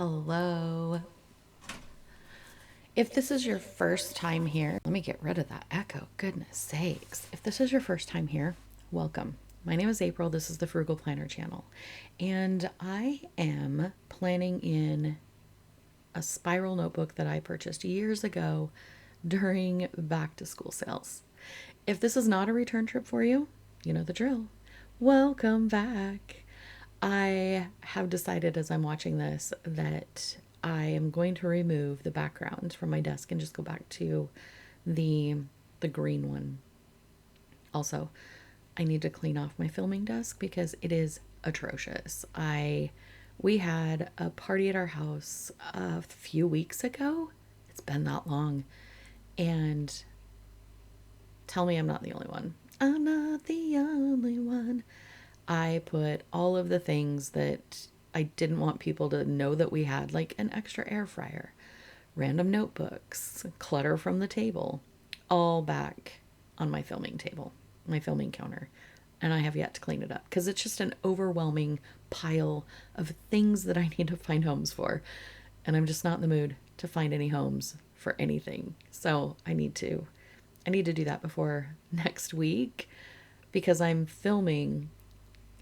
Hello. If this is your first time here, let me get rid of that echo. Goodness sakes. If this is your first time here, welcome. My name is April. This is the Frugal Planner Channel. And I am planning in a spiral notebook that I purchased years ago during back to school sales. If this is not a return trip for you, you know the drill. Welcome back. I have decided as I'm watching this that I am going to remove the background from my desk and just go back to the green one. Also, I need to clean off my filming desk because it is atrocious. We had a party at our house a few weeks ago. It's been that long. And tell me I'm not the only one. I'm not the only one. I put all of the things that I didn't want people to know that we had, like an extra air fryer, random notebooks, clutter from the table, all back on my filming table, my filming counter. And I have yet to clean it up because it's just an overwhelming pile of things that I need to find homes for. And I'm just not in the mood to find any homes for anything. So I need to do that before next week because I'm filming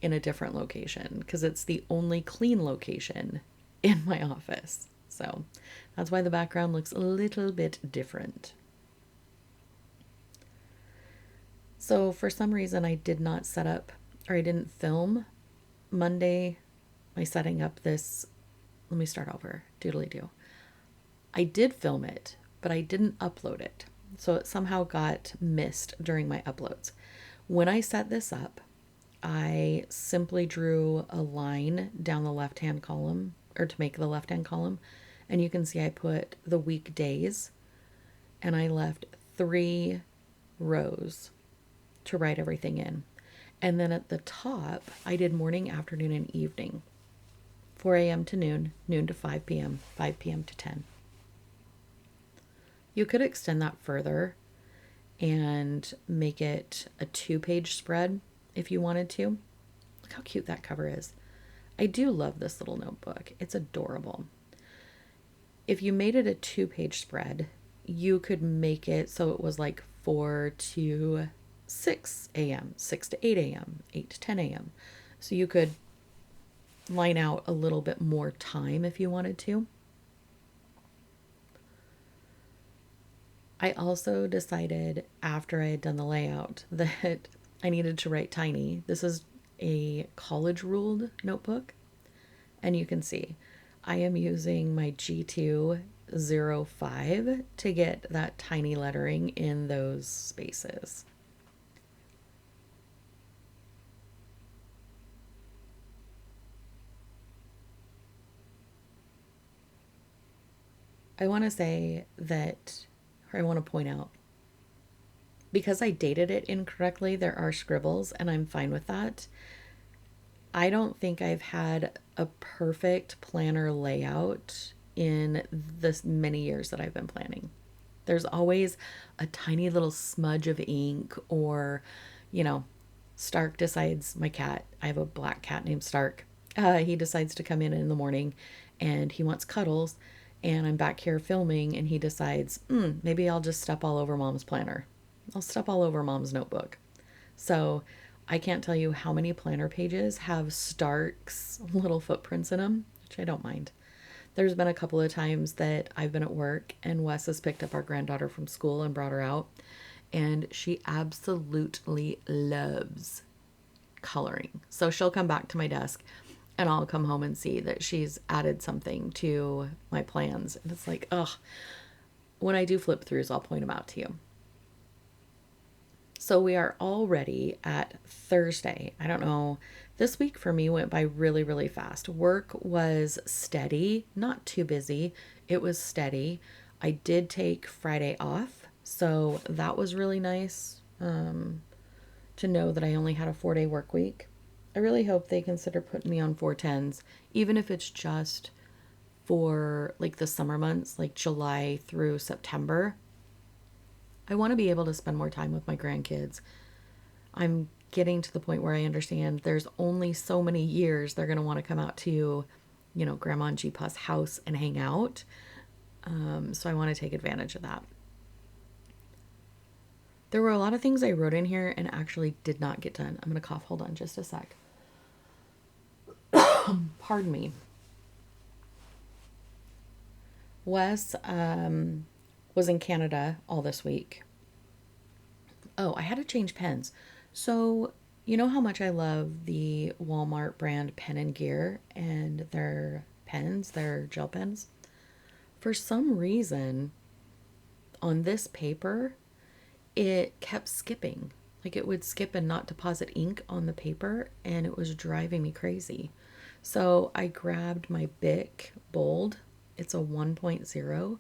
in a different location because it's the only clean location in my office. So that's why the background looks a little bit different. So for some reason I did not set up, or I didn't film Monday, my setting up this. Let me start over. Doodly do. I did film it, but I didn't upload it. So it somehow got missed during my uploads. When I set this up, I simply drew a line down the left-hand column, or to make the left-hand column, and you can see I put the weekdays, and I left 3 rows to write everything in. And then at the top, I did morning, afternoon, and evening. 4 a.m. to noon, noon to 5 p.m., 5 p.m. to 10. You could extend that further and make it a 2-page spread if you wanted to. Look how cute that cover is. I do love this little notebook. It's adorable. If you made it a 2-page spread, you could make it so it was like 4 to 6 a.m., 6 to 8 a.m., 8 to 10 a.m. So you could line out a little bit more time if you wanted to. I also decided after I had done the layout that I needed to write tiny. This is a college ruled notebook. And you can see I am using my G205 to get that tiny lettering in those spaces. I want to say that, or I want to point out, because I dated it incorrectly, there are scribbles, and I'm fine with that. I don't think I've had a perfect planner layout in the many years that I've been planning. There's always a tiny little smudge of ink, or, Stark decides, my cat, I have a black cat named Stark. He decides to come in the morning and he wants cuddles. And I'm back here filming and he decides, maybe I'll just step all over mom's planner. I'll step all over mom's notebook. So I can't tell you how many planner pages have Stark's little footprints in them, which I don't mind. There's been a couple of times that I've been at work and Wes has picked up our granddaughter from school and brought her out. And she absolutely loves coloring. So she'll come back to my desk and I'll come home and see that she's added something to my plans. And it's like, ugh. When I do flip throughs, I'll point them out to you. So we are already at Thursday. I don't know. This week for me went by really, really fast. Work was steady, not too busy. It was steady. I did take Friday off, so that was really nice to know that I only had a 4-day work week. I really hope they consider putting me on 410s, even if it's just for like the summer months, like July through September. I want to be able to spend more time with my grandkids. I'm getting to the point where I understand there's only so many years they're going to want to come out to Grandma and G-Pa's house and hang out. So I want to take advantage of that. There were a lot of things I wrote in here and actually did not get done. I'm going to cough. Hold on just a sec. Pardon me. Wes was in Canada all this week. Oh, I had to change pens. So, you know how much I love the Walmart brand Pen and Gear and their pens, their gel pens? For some reason, on this paper, it kept skipping. Like it would skip and not deposit ink on the paper, and it was driving me crazy. So I grabbed my Bic Bold. It's a 1.0,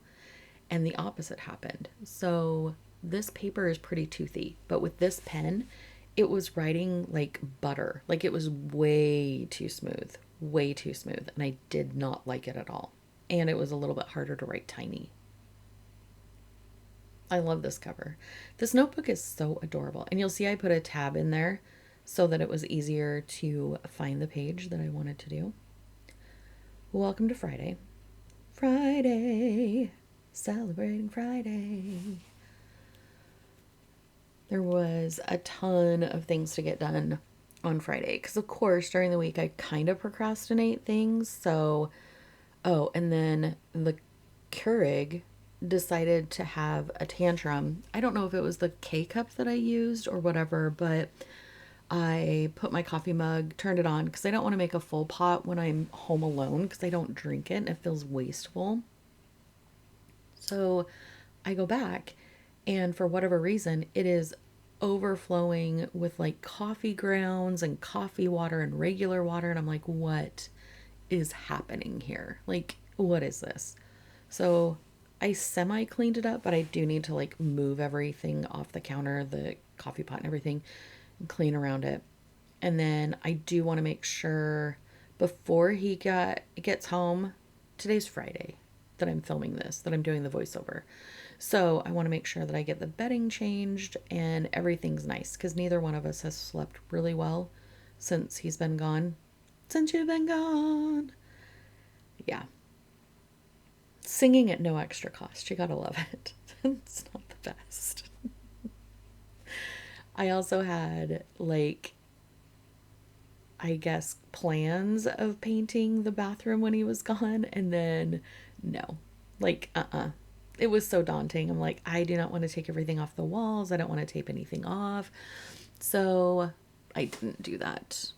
and the opposite happened. So this paper is pretty toothy, but with this pen, it was writing like butter. Like it was way too smooth, way too smooth, and I did not like it at all. And it was a little bit harder to write tiny. I love this cover. This notebook is so adorable. And you'll see I put a tab in there so that it was easier to find the page that I wanted to do. Welcome to Friday. Friday. Celebrating Friday. There was a ton of things to get done on Friday because, of course, during the week I kind of procrastinate things. So, and then the Keurig decided to have a tantrum. I don't know if it was the K-cup that I used or whatever, but I put my coffee mug, turned it on because I don't want to make a full pot when I'm home alone because I don't drink it and it feels wasteful. So I go back, and for whatever reason, it is overflowing with like coffee grounds and coffee water and regular water. And I'm like, what is happening here? Like, what is this? So I semi cleaned it up, but I do need to like move everything off the counter, the coffee pot and everything, and clean around it. And then I do want to make sure before he gets home, today's Friday that I'm filming this, that I'm doing the voiceover. So I want to make sure that I get the bedding changed and everything's nice because neither one of us has slept really well since he's been gone. Since you've been gone. Yeah. Singing at no extra cost. You gotta love it. It's not the best. I also had, like, I guess, plans of painting the bathroom when he was gone. And then, no. Like, It was so daunting. I'm like, I do not want to take everything off the walls. I don't want to tape anything off. So I didn't do that.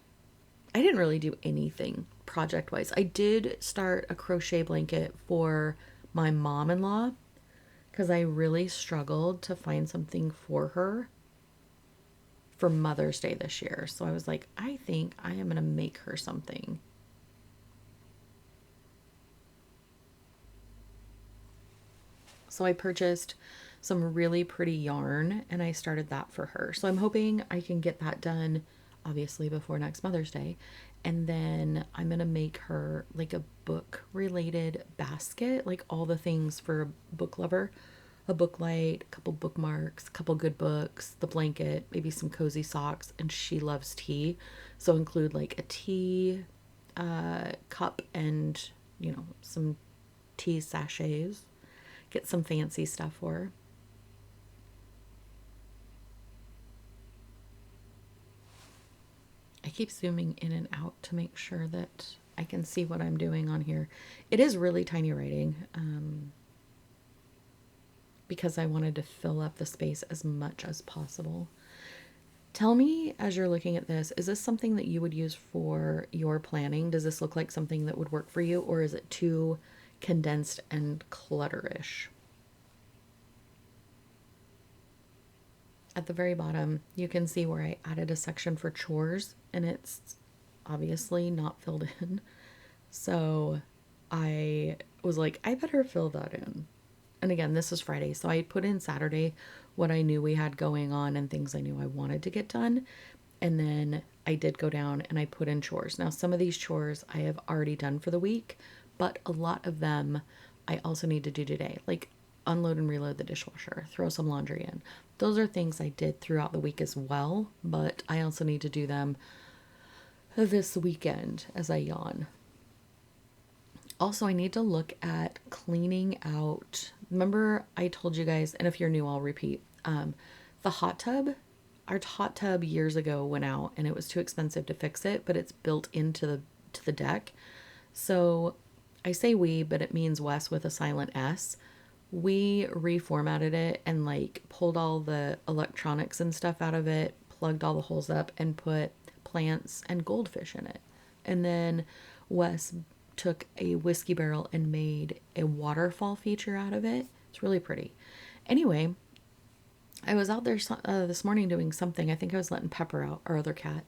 I didn't really do anything project-wise. I did start a crochet blanket for my mom-in-law because I really struggled to find something for her for Mother's Day this year. So I was like, I think I am going to make her something. So I purchased some really pretty yarn and I started that for her. So I'm hoping I can get that done obviously before next Mother's Day. And then I'm going to make her like a book related basket, like all the things for a book lover, a book light, a couple bookmarks, a couple good books, the blanket, maybe some cozy socks. And she loves tea. So include like a tea cup and, some tea sachets. Get some fancy stuff for her. I keep zooming in and out to make sure that I can see what I'm doing on here. It is really tiny writing because I wanted to fill up the space as much as possible. Tell me as you're looking at this, is this something that you would use for your planning? Does this look like something that would work for you, or is it too condensed and clutterish? At the very bottom, you can see where I added a section for chores, and it's obviously not filled in. So I was like, I better fill that in. And again, this is Friday, so I put in Saturday what I knew we had going on and things I knew I wanted to get done. And then I did go down and I put in chores. Now, some of these chores I have already done for the week, but a lot of them I also need to do today. Like unload and reload the dishwasher, throw some laundry in. Those are things I did throughout the week as well, but I also need to do them this weekend as I yawn. Also, I need to look at cleaning out. Remember, I told you guys, and if you're new, I'll repeat. The hot tub, our hot tub years ago went out, and it was too expensive to fix it, but it's built into the deck. So I say we, but it means Wes with a silent S. We reformatted it and like pulled all the electronics and stuff out of it, plugged all the holes up, and put plants and goldfish in it. And then Wes took a whiskey barrel and made a waterfall feature out of it. It's really pretty. Anyway, I was out there this morning doing something. I think I was letting Pepper out, our other cat,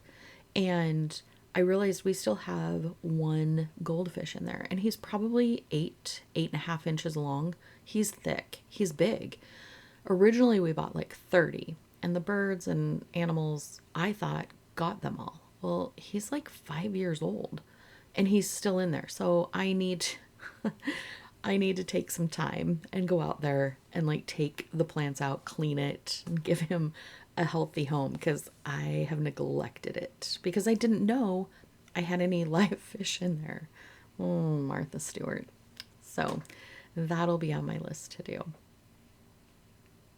and I realized we still have one goldfish in there, and he's probably 8.5 inches long. He's thick. He's big. Originally, we bought like 30, and the birds and animals, I thought, got them all. Well, he's like 5 years old, and he's still in there. So I need to take some time and go out there and like take the plants out, clean it, and give him a healthy home because I have neglected it because I didn't know I had any live fish in there. Oh, Martha Stewart. So that'll be on my list to do.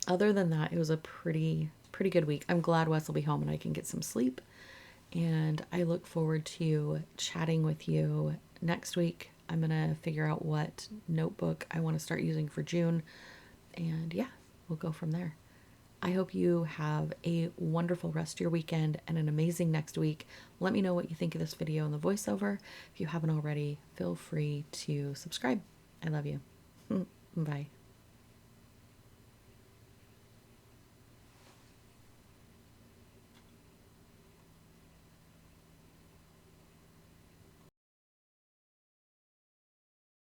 Other than that, it was a pretty good week. I'm glad Wes will be home and I can get some sleep. And I look forward to chatting with you next week. I'm going to figure out what notebook I want to start using for June. And yeah, we'll go from there. I hope you have a wonderful rest of your weekend and an amazing next week. Let me know what you think of this video and the voiceover. If you haven't already, feel free to subscribe. I love you. Bye.